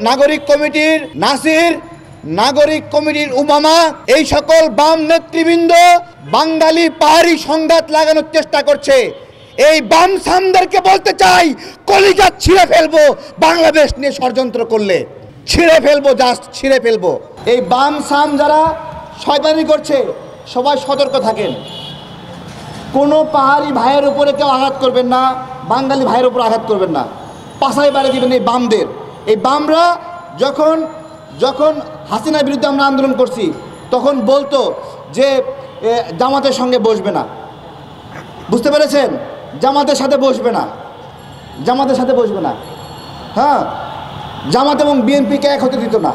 নাগরিক কমিটির নাসির, নাগরিক কমিটির উমামা, এই সকল বাম নেতৃবৃন্দ বাঙালি পাহাড়ি সংঘাত লাগানোর চেষ্টা করছে। এই বাম সামদেরকে বলতে চাই, কলিজা ছিঁড়ে ফেলবো বাংলাদেশ নিয়ে ষড়যন্ত্র করলে, ছিঁড়ে ফেলবো, জাস্ট ছিঁড়ে ফেলবো। এই বাম সাম যারা শয়তানি করছে সবাই সতর্ক থাকেন। কোনো পাহাড়ি ভাইয়ের উপরে কেউ আঘাত করবেন না, বাঙালি ভাইয়ের উপর আঘাত করবেন না, পাশায় বাড়ি দিবেন এই বামদের। এই বামরা যখন যখন হাসিনার বিরুদ্ধে আমরা আন্দোলন করছি তখন বলতো যে জামাতের সঙ্গে বসবে না, বুঝতে পেরেছেন? জামাতের সাথে বসবে না, জামাতের সাথে বসবে না, হ্যাঁ, জামাত এবং বিএনপিকে এক হতে দিত না।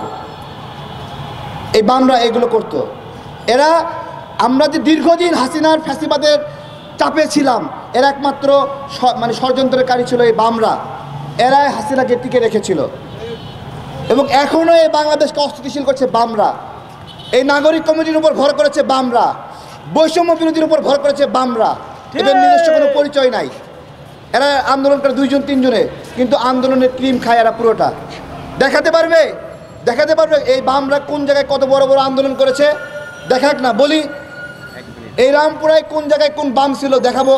এই বামরা এগুলো করতো। এরা, আমরা যে দীর্ঘদিন হাসিনার ফ্যাসিবাদের চাপে ছিলাম, এরা একমাত্র মানে ষড়যন্ত্রকারী ছিল এই বামরা। এরাই হাসিনাকে টিকে রেখেছিল এবং এখনও এই বাংলাদেশকে অস্থিতিশীল করছে বামরা। এই নাগরিক কমিটির উপর ভর করেছে বামরা, বৈষম্য বিরোধীর উপর ভর করেছে বামরা। এদের নিজস্ব কোনো পরিচয় নাই। এরা আন্দোলন করে 2 জন 3 জনে, কিন্তু আন্দোলনের ক্রিম খায় এরা পুরোটা। দেখাতে পারবে, দেখাতে পারবে এই বামরা কোন জায়গায় কত বড় বড় আন্দোলন করেছে? দেখাক না, বলি এই রামপুরায় কোন জায়গায় কোন বাম ছিল দেখাবো,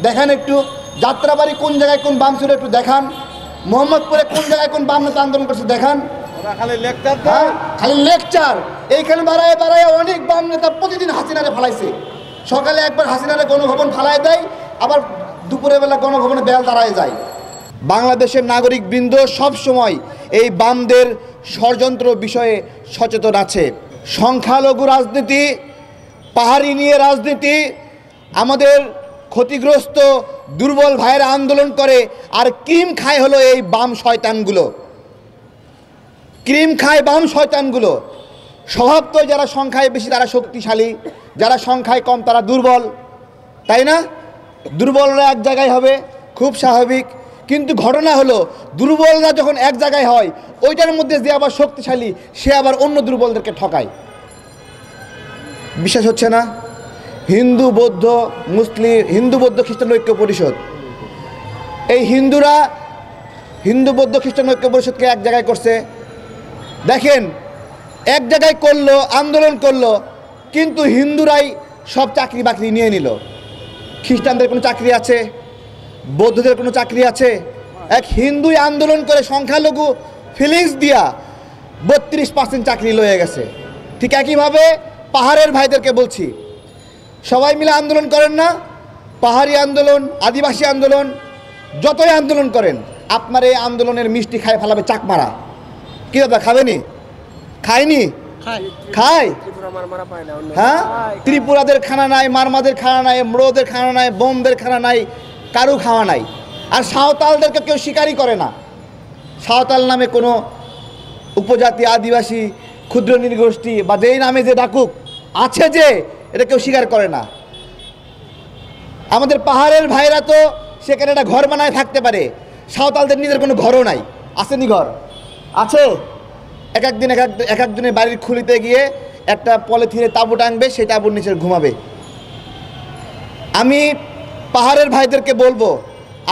দেখান একটু। যাত্রাবাড়ি কোন জায়গায় কোন বাম ছিল একটু দেখান। মোহাম্মদপুরে কোন জায়গায় কোন বাম নেতা আন্দোলন করছে দেখান। খালি লেকচার। এইখানে দাঁড়ায় দাঁড়ায় অনেক বাম নেতা প্রতিদিন হাসিনারে ফালাইছে। সকালে একবার হাসিনারে গণভবন ফালাই দেয়, আবার দুপুরে বেলা গণভবনে বেল দাঁড়ায় যায়। বাংলাদেশের নাগরিক বৃন্দ সবসময় এই বামদের ষড়যন্ত্র বিষয়ে সচেতন আছে। সংখ্যালঘু রাজনীতি, পাহাড়ি নিয়ে রাজনীতি, আমাদের ক্ষতিগ্রস্ত দুর্বল ভাইয়েরা আন্দোলন করে আর ক্রিম খায় হলো এই বাম শয়তানগুলো, ক্রিম খায় বাম শয়তানগুলো। স্বভাব তো যারা সংখ্যায় বেশি তারা শক্তিশালী, যারা সংখ্যায় কম তারা দুর্বল, তাই না? দুর্বলরা এক জায়গায় হবে, খুব স্বাভাবিক। কিন্তু ঘটনা হলো দুর্বলরা যখন এক জায়গায় হয়, ওইটার মধ্যে যে আবার শক্তিশালী সে আবার অন্য দুর্বলদেরকে ঠকায়। বিশ্বাস হচ্ছে না? হিন্দু বৌদ্ধ মুসলিম, হিন্দু বৌদ্ধ খ্রিস্টান ঐক্য পরিষদ, এই হিন্দুরা হিন্দু বৌদ্ধ খ্রিস্টান ঐক্য পরিষদকে এক জায়গায় করছে। দেখেন, এক জায়গায় করলো, আন্দোলন করলো, কিন্তু হিন্দুরাই সব চাকরি বাকরি নিয়ে নিল। খ্রিস্টানদের কোনো চাকরি আছে? বৌদ্ধদের কোনো চাকরি আছে? এক হিন্দুই আন্দোলন করে সংখ্যালঘু ফিলিংস দিয়া 32% চাকরি লয়ে গেছে। ঠিক একইভাবে পাহাড়ের ভাইদেরকে বলছি, সবাই মিলে আন্দোলন করেন না? পাহাড়ি আন্দোলন, আদিবাসী আন্দোলন, যতই আন্দোলন করেন, আপনার এই আন্দোলনের মিষ্টি খায় ফেলাবে চাকমারা। কি দাদা, খাবেনি? খায়নি? খায়। হ্যাঁ, ত্রিপুরাদের খানা নাই, মারমাদের খানা নাই, ম্রোদের খানা নাই, বোমদের খানা নাই, কারু খাওয়া নাই। আর সাঁওতালদেরকে কেউ স্বীকারই করে না। সাঁওতাল নামে কোনো উপজাতি, আদিবাসী, ক্ষুদ্র নৃগোষ্ঠী বা যেই নামে যে ডাকুক আছে, যে এটা কেউ স্বীকার করে না। আমাদের পাহাড়ের ভাইরা তো সেখানে একটা ঘর বানায় থাকতে পারে, সাঁওতালদের নিজের কোনো ঘরও নাই। আসেনি? ঘর আছে। এক একদিনের বাড়ির খুলিতে গিয়ে একটা পলিথিনে তাঁবু টাঙবে, সেই তাঁবুর নিচে ঘুমাবে। আমি পাহাড়ের ভাইদেরকে বলবো,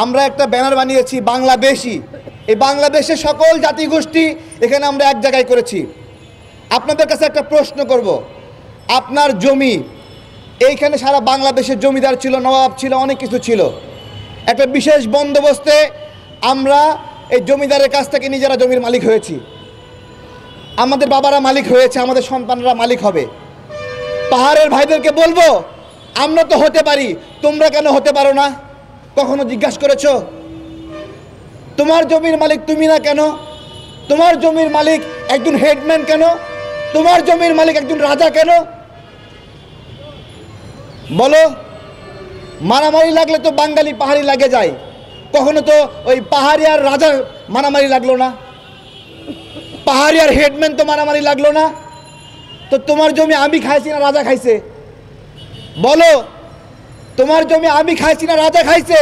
আমরা একটা ব্যানার বানিয়েছি বাংলাদেশি। এই বাংলাদেশের সকল জাতিগোষ্ঠী এখানে আমরা এক জায়গায় করেছি। আপনাদের কাছে একটা প্রশ্ন করব, আপনার জমি, এইখানে সারা বাংলাদেশের জমিদার ছিল, নবাব ছিল, অনেক কিছু ছিল। একটা বিশেষ বন্দোবস্তে আমরা এই জমিদারের কাছ থেকে নিজেরা জমির মালিক হয়েছি। আমাদের বাবারা মালিক হয়েছে, আমাদের সন্তানরা মালিক হবে। পাহাড়ের ভাইদেরকে বলবো, আমরা তো হতে পারি, তোমরা কেন হতে পারো না? কখনো জিজ্ঞাসা করেছো? তোমার জমির মালিক তুমি না কেন? তোমার জমির মালিক একজন হেডম্যান কেন? তোমার জমির মালিক একজন রাজা কেন? বলো। মারামারি লাগলে তো বাঙালি পাহাড়ি লাগে যায়, কখনো তো ওই পাহাড়ি আর রাজা মারামারি লাগলো না, পাহাড়ি আর হেডম্যান তো মারামারি লাগলো না। তো তোমার জমি আমি খাইছি না রাজা খাইছে? বলো, তোমার জমি আমি খাইছি না রাজা খাইছে?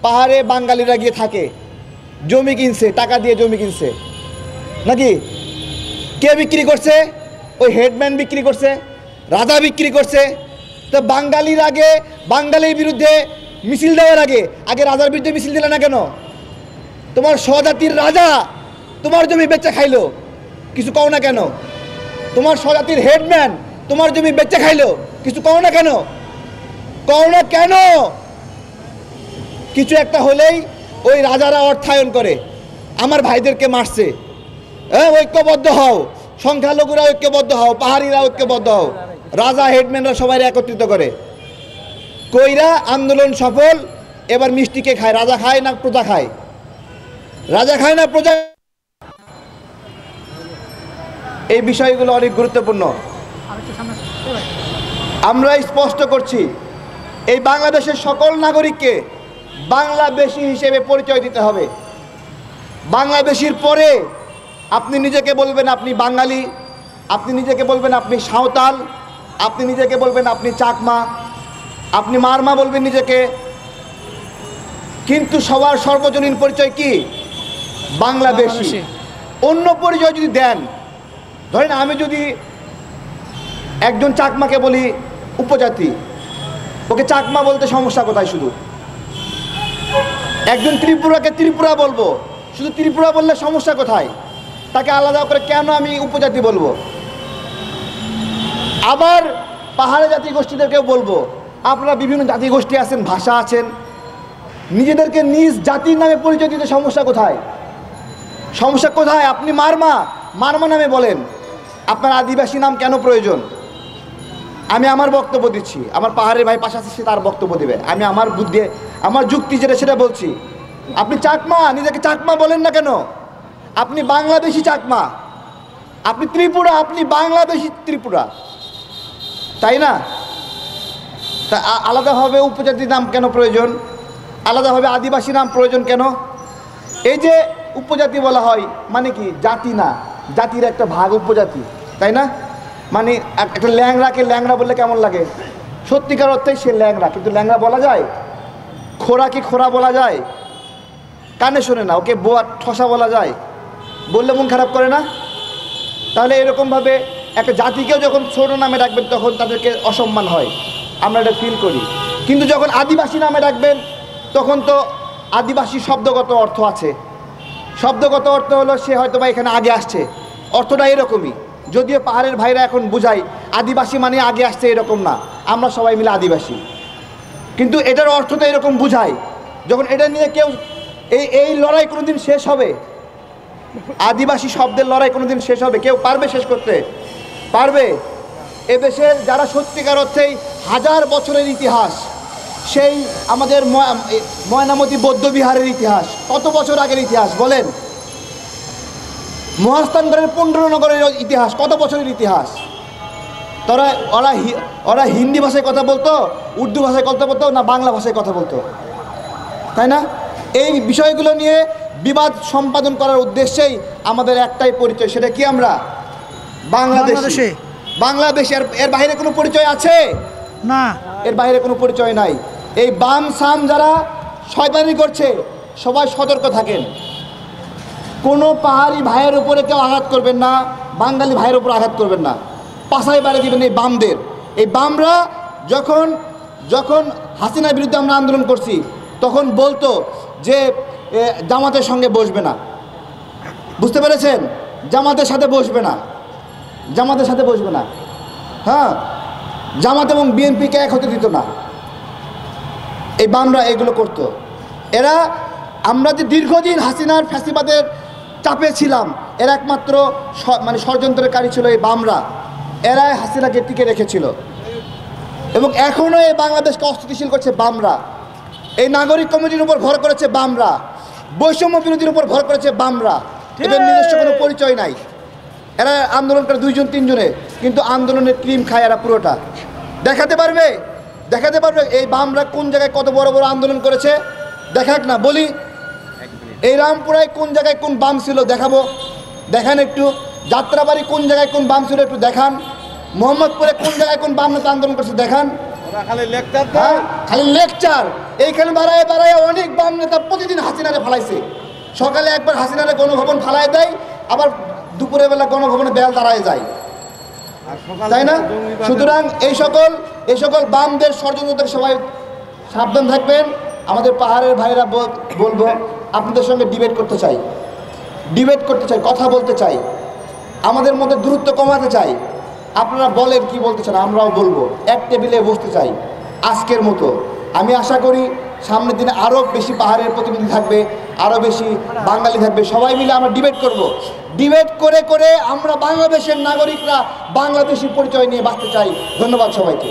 পাহাড়ে বাঙালিরা গিয়ে থাকে, জমি কিনছে, টাকা দিয়ে জমি কিনছে নাকি? কে বিক্রি করছে? ওই হেডম্যান বিক্রি করছে, রাজা বিক্রি করছে। তো বাঙালির আগে, বাঙালির বিরুদ্ধে মিছিল দেওয়ার আগে রাজার বিরুদ্ধে মিছিল দিলে না কেন? তোমার স্বজাতির রাজা তোমার জমি বেচে খাইলো, কিছু কও না কেন? তোমার স্বজাতির হেডম্যান তোমার জমি বেচে খাইলো, কিছু কও না কেন? কও না কেন? কিছু একটা হলেই ওই রাজারা অর্থায়ন করে, আমার ভাইদেরকে মারছে, হ্যাঁ ঐক্যবদ্ধ হও, সংখ্যালঘুরা ঐক্যবদ্ধ হও, পাহাড়িরা ঐক্যবদ্ধ হও। রাজা হেডম্যানরা সবাই একত্রিত করে, কইরা আন্দোলন সফল। এবার মিষ্টিকে খায়, রাজা খায় না প্রজা খায়? রাজা খায় না প্রজা? এই বিষয়গুলো অনেক গুরুত্বপূর্ণ। আমরা স্পষ্ট করছি, এই বাংলাদেশের সকল নাগরিককে বাংলাদেশী হিসেবে পরিচয় দিতে হবে। বাংলাদেশীর পরে আপনি নিজেকে বলবেন আপনি বাঙালি, আপনি নিজেকে বলবেন আপনি সাঁওতাল, আপনি নিজেকে বলবেন আপনি চাকমা, আপনি মারমা বলবেন নিজেকে, কিন্তু সবার সর্বজনীন পরিচয় কি? বাংলাদেশী। অন্য পরিচয় যদি দেন, ধরেন আমি যদি একজন চাকমাকে বলি উপজাতি, ওকে চাকমা বলতে সমস্যা কোথায়? শুধু একজন ত্রিপুরাকে ত্রিপুরা বলবো, শুধু ত্রিপুরা বললে সমস্যা কোথায়? তাকে আলাদা করে কেন আমি উপজাতি বলবো? আবার পাহাড়ি জাতিগোষ্ঠীদেরকেও বলবো, আপনারা বিভিন্ন জাতিগোষ্ঠী আছেন, ভাষা আছেন, নিজেদেরকে নিজ জাতির নামে পরিচয় দিতে সমস্যা কোথায়? সমস্যা কোথায়? আপনি মারমা, মারমা নামে বলেন, আপনার আদিবাসী নাম কেন প্রয়োজন? আমি আমার বক্তব্য দিচ্ছি, আমার পাহাড়ের ভাই পাশে আছে, সে তার বক্তব্য দেবে, আমি আমার বুদ্ধি, আমার যুক্তি যেটা সেটা বলছি। আপনি চাকমা, নিজেকে চাকমা বলেন না কেন? আপনি বাংলাদেশি চাকমা, আপনি ত্রিপুরা, আপনি বাংলাদেশি ত্রিপুরা, তাই না? তা আলাদাভাবে উপজাতির নাম কেন প্রয়োজন? আলাদাভাবে আদিবাসী নাম প্রয়োজন কেন? এই যে উপজাতি বলা হয় মানে কি? জাতি না, জাতির একটা ভাগ উপজাতি, তাই না? মানে একটা ল্যাংড়াকে ল্যাংড়া বললে কেমন লাগে? সত্যিকার অর্থেই সে ল্যাংড়া, কিন্তু ল্যাংড়া বলা যায়? খোরা কি খোরা বলা যায়? কানে শোনে না, ওকে বোয়া ঠসা বলা যায়? বললে মন খারাপ করে না? তাহলে এরকমভাবে একটা জাতিকেও যখন ছোট নামে ডাকবেন তখন তাদেরকে অসম্মান হয়, আমরা এটা ফিল করি। কিন্তু যখন আদিবাসী নামে ডাকবেন তখন তো আদিবাসী শব্দগত অর্থ আছে। শব্দগত অর্থ হলো সে হয়তো বা এখানে আগে আসছে, অর্থটা এরকমই। যদিও পাহাড়ের ভাইরা এখন বুঝায় আদিবাসী মানে আগে আসছে, এরকম না, আমরা সবাই মিলে আদিবাসী, কিন্তু এটার অর্থ তো এরকম বুঝায়। যখন এটা নিয়ে কেউ এই লড়াই কোনোদিন শেষ হবে? আদিবাসী শব্দের লড়াই কোনোদিন শেষ হবে? কেউ পারবে শেষ করতে? পারবে? এদেশের যারা সত্যিকার অর্থেই হাজার বছরের ইতিহাস, সেই আমাদের ময়নামতি বৌদ্ধবিহারের ইতিহাস কত বছর আগের ইতিহাস বলেন? মহাস্থানগড়ের পুণ্ড্রনগরের ইতিহাস কত বছরের ইতিহাস? ওরা হিন্দি ভাষায় কথা বলতো, উর্দু ভাষায় কথা বলতো, না বাংলা ভাষায় কথা বলতো, তাই না? এই বিষয়গুলো নিয়ে বিবাদ সম্পাদন করার উদ্দেশ্যেই আমাদের একটাই পরিচয়, সেটা কি? আমরা বাংলাদেশী। বাংলাদেশ, এর বাইরে কোনো পরিচয় আছে? না, এর বাইরে কোনো পরিচয় নাই। এই বাম সাম যারা শয়তানি করছে সবাই সতর্ক থাকেন, কোনো পাহাড়ি ভাইয়ের উপরে কেউ আঘাত করবেন না, বাঙালি ভাইয়ের উপর আঘাত করবেন না, পাশায় বাড়ি দিবেন এই বামদের। এই বামরা যখন যখন হাসিনার বিরুদ্ধে আমরা আন্দোলন করছি তখন বলতো যে জামাতের সঙ্গে বসবে না, বুঝতে পেরেছেন? জামাতের সাথে বসবে না, জামাতের সাথে বসবে না, হ্যাঁ, জামাত এবং বিএনপিকে এক হতে দিত না। এই বামরা এগুলো করতো। এরা, আমরা যে দীর্ঘদিন হাসিনার ফ্যাসিবাদের চাপে ছিলাম, এরা একমাত্র মানে ষড়যন্ত্রকারী ছিল এই বামরা। এরাই হাসিনাকে টিকে রেখেছিল এবং এখনও এই বাংলাদেশকে অস্থিতিশীল করছে বামরা। এই নাগরিক কমিটির উপর ভর করেছে বামরা, বৈষম্য বিরোধীর উপর ভর করেছে বামরা। এদের নিজস্ব কোনো পরিচয় নাই। এরা আন্দোলন করে দুইজন তিনজনে, কিন্তু আন্দোলনের ক্রিম খায় এরা পুরোটা। দেখাতে পারবে? দেখাতে পারবে এই বামরা কোন জায়গায় কত বড় বড় আন্দোলন করেছে? দেখাক না, বলি এই রামপুরায় কোন জায়গায় কোন বাম ছিল দেখাবো, দেখান একটু। যাত্রাবাড়ি কোন জায়গায় কোন বাম ছিল একটু দেখান। মোহাম্মদপুরে কোন জায়গায় কোন বাম নেতা আন্দোলন করছে দেখান। খালি লেকচার। এইখানে দাঁড়ায় দাঁড়ায় অনেক বাম নেতা প্রতিদিন হাসিনারে ফালাইছে। সকালে একবার হাসিনারে গণভবন ফালাই দেয়, আবার দুপুরে বেলা গণভবনে বেল দাঁড়ায় যায়, তাই না? সুতরাং এই সকল বামদের ষড়যন্ত্র থেকে সবাই সাবধান থাকবেন। আমাদের পাহাড়ের ভাইরা বলবো, আপনাদের সঙ্গে ডিবেট করতে চাই। ডিবেট করতে চাই, কথা বলতে চাই, আমাদের মধ্যে দূরত্ব কমাতে চাই। আপনারা বলেন কি বলতে চান, আমরাও বলবো, এক টেবিলে বসতে চাই আজকের মতো। আমি আশা করি সামনের দিনে আরও বেশি পাহাড়ের প্রতিনিধি থাকবে, আরও বেশি বাঙালি থাকবে, সবাই মিলে আমরা ডিবেট করব। ডিবেট করে করে আমরা বাংলাদেশের নাগরিকরা বাংলাদেশি পরিচয় নিয়ে বাঁচতে চাই। ধন্যবাদ সবাইকে।